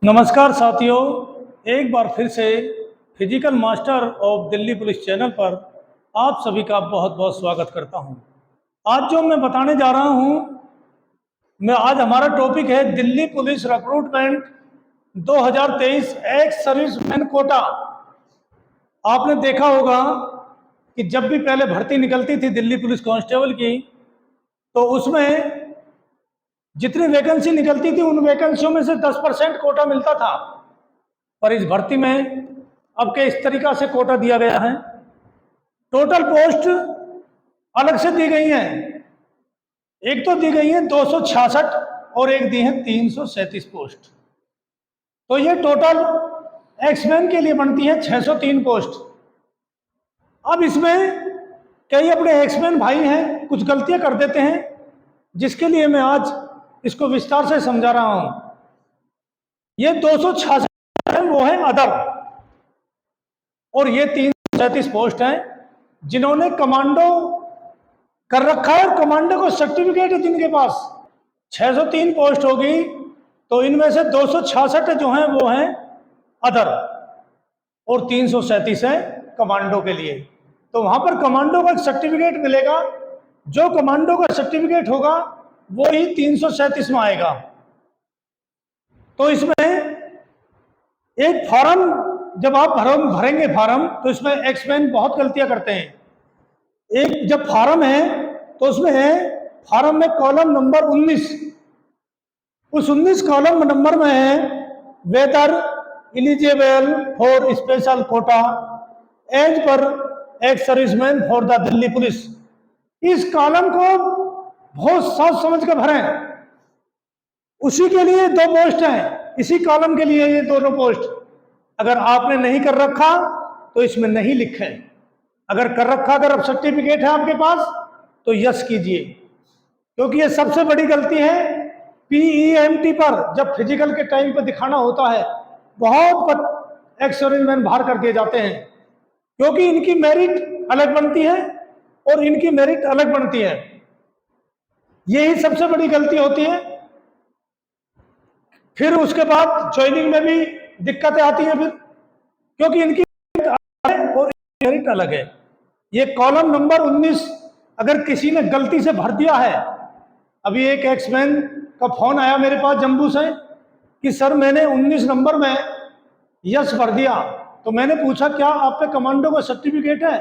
नमस्कार साथियों, एक बार फिर से physical master of Delhi police channel पर आप सभी का बहुत बहुत स्वागत करता हूं। आज जो मैं बताने जा रहा हूं, आज हमारा टॉपिक है Delhi police recruitment 2023 ex serviceman quota. आपने देखा होगा कि जब भी पहले भर्ती निकलती थी दिल्ली पुलिस कांस्टेबल की, तो उसमें जितनी वैकेंसी निकलती थी उन वैकेंसियों में से 10% कोटा मिलता था। पर इस भर्ती में अब के इस तरीका से कोटा दिया गया है। टोटल पोस्ट अलग से दी गई हैं। एक तो दी गई है 266 और एक दी है 337 पोस्ट। तो ये टोटल एक्समैन के लिए बनती है 603 पोस्ट। अब इसमें कई अपने एक्समैन भाई हैं, कुछ गलतियां कर देते हैं, जिसके लिए मैं आज इसको विस्तार से समझा रहा हूं। ये 266 है, वो है अदर, और ये 337 पोस्ट हैं जिन्होंने कमांडो कर रखा है और कमांडो का सर्टिफिकेट है जिनके पास। 603 पोस्ट होगी तो इनमें से 266 जो हैं वो हैं अदर और 337 है कमांडो के लिए। तो वहां पर कमांडो का सर्टिफिकेट मिलेगा। जो कमांडो का सर्टिफिकेट होगा वो ही 337 में आएगा। तो इसमें एक फॉर्म जब आप भरेंगे फॉर्म, तो इसमें एक्समैन बहुत गलतियां करते हैं। एक जब फॉर्म है तो उसमें है फॉर्म में कॉलम नंबर 19, उस 19 कॉलम नंबर में है whether eligible for special quota as per ex serviceman for the Delhi police. इस कॉलम को बहुत सोच समझ कर भरें। उसी के लिए 2 पोस्ट हैं, इसी कॉलम के लिए ये दोनों पोस्ट। अगर आपने नहीं कर रखा तो इसमें नहीं लिखें। अगर कर रखा, अगर सर्टिफिकेट है आपके पास तो यस कीजिए, क्योंकि ये सबसे बड़ी गलती है। PEMT पर जब फिजिकल के टाइम पर दिखाना होता है, बहुत एक्स सर्विसमैन बाहर कर दिए जाते हैं, क्योंकि इनकी मेरिट अलग बनती है और इनकी मेरिट अलग बनती है। यही सबसे बड़ी गलती होती है। फिर उसके बाद ज्वाइनिंग में भी दिक्कतें आती हैं, फिर क्योंकि इनकी और मेरिट अलग है। ये कॉलम नंबर 19 अगर किसी ने गलती से भर दिया है, अभी एक एक्समैन का फोन आया मेरे पास जम्मू से कि सर मैंने 19 नंबर में यस भर दिया। तो मैंने पूछा क्या आप पे कमांडो का सर्टिफिकेट है?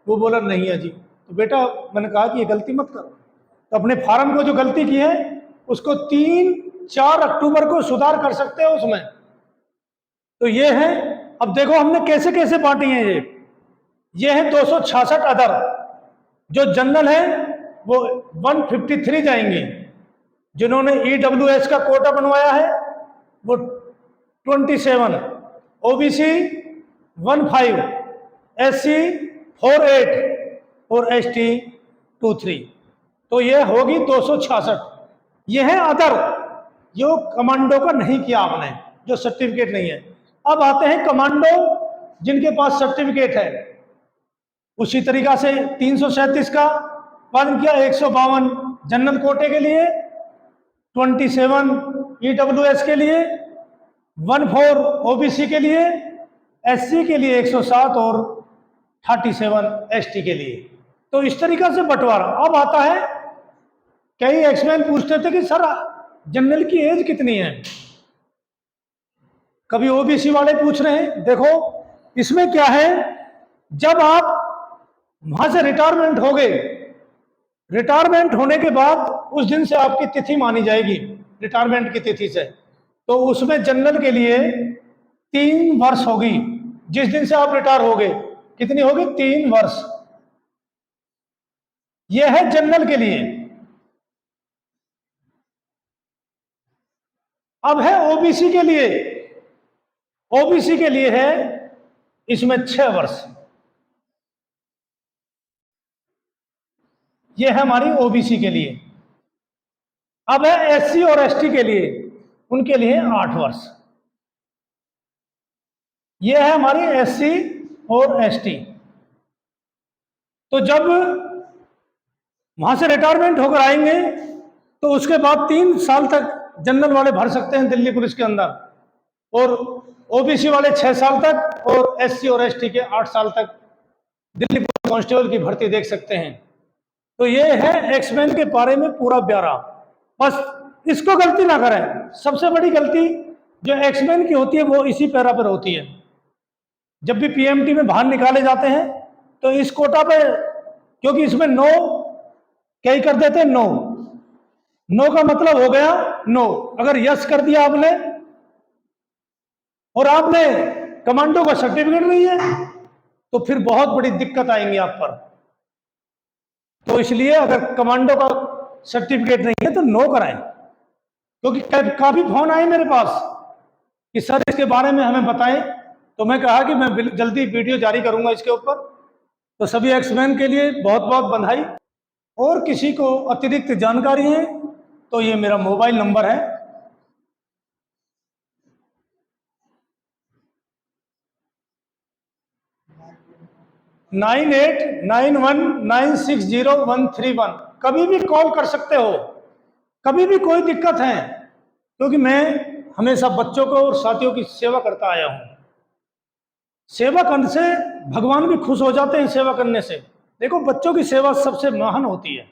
वो बोला नहीं है जी। तो बेटा मैंने कहा कि ये गलती मत करो। तो अपने फार्म को जो गलती की है उसको 3-4 अक्टूबर को सुधार कर सकते हो उसमें। तो ये है। अब देखो हमने कैसे कैसे बांटी है। ये है 266 अदर। जो जनरल है वो 153 जाएंगे। जिन्होंने EWS का कोटा बनवाया है वो 27, OBC 15, SC 48 और ST 23। तो ये होगी 266। ये है अदर, जो कमांडो का नहीं किया आपने, जो सर्टिफिकेट नहीं है। अब आते हैं कमांडो जिनके पास सर्टिफिकेट है। उसी तरीका से 337 का पालन किया, 152 जनरल कोटे के लिए, 27 EWS के लिए, 14 OBC के लिए, SC के लिए 107 और 37 ST के लिए। तो इस तरीका से बंटवारा। अब आता है, कई एक्समैन पूछते थे कि सर जनरल की एज कितनी है, कभी OBC वाले पूछ रहे हैं। देखो इसमें क्या है, जब आप वहां से रिटायरमेंट हो गए, रिटायरमेंट होने के बाद उस दिन से आपकी तिथि मानी जाएगी, रिटायरमेंट की तिथि से। तो उसमें जनरल के लिए 3 वर्ष होगी। जिस दिन से आप रिटायर हो गए कितनी होगी? 3 वर्ष। यह है जनरल के लिए। अब है OBC के लिए। OBC के लिए है इसमें 6 वर्ष। यह है हमारी OBC के लिए। अब है SC और ST के लिए, उनके लिए 8 वर्ष। यह है हमारी SC और ST। तो जब वहां से रिटायरमेंट होकर आएंगे तो उसके बाद 3 साल तक जनरल वाले भर सकते हैं दिल्ली पुलिस के अंदर। और ओबीसी वाले 6 साल तक और एससी और एसटी के 8 साल तक दिल्ली पुलिस कांस्टेबल की भर्ती देख सकते हैं। तो ये है एक्समैन के बारे में पूरा ब्यौरा। बस इसको गलती ना करें। सबसे बड़ी गलती जो एक्समैन की होती है वो इसी पैरा पर होती है। जब भी पीएमटी में बाहर निकाले जाते हैं तो इस कोटा पे, क्योंकि इसमें नो क्या ही कर देते हैं, नो। नो का मतलब हो गया नो। अगर यस कर दिया आपने और आपने कमांडो का सर्टिफिकेट नहीं है तो फिर बहुत बड़ी दिक्कत आएंगी आप पर। तो इसलिए अगर कमांडो का सर्टिफिकेट नहीं है तो नो कराएं। क्योंकि काफी फोन आए मेरे पास कि सर इसके बारे में हमें बताएं, तो मैं कहा कि मैं जल्दी वीडियो जारी करूंगा इसके ऊपर। तो सभी एक्समैन के लिए बहुत बहुत बधाई। और किसी को अतिरिक्त जानकारी है तो ये मेरा मोबाइल नंबर है, 9891960131। कभी भी कॉल कर सकते हो, कभी भी कोई दिक्कत है, क्योंकि मैं हमेशा बच्चों को और साथियों की सेवा करता आया हूं। सेवा करने से भगवान भी खुश हो जाते हैं। सेवा करने से देखो, बच्चों की सेवा सबसे महान होती है।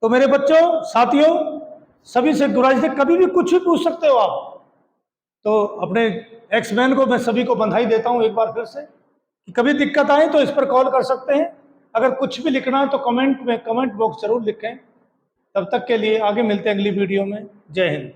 तो मेरे बच्चों, साथियों, सभी से गुजारिश है, कभी भी कुछ भी पूछ सकते हो आप। तो अपने एक्समैन को मैं सभी को बधाई देता हूं एक बार फिर से कि कभी दिक्कत आए तो इस पर कॉल कर सकते हैं। अगर कुछ भी लिखना है तो कमेंट में कमेंट बॉक्स जरूर लिखें। तब तक के लिए आगे मिलते हैं अगली वीडियो में। जय हिंद।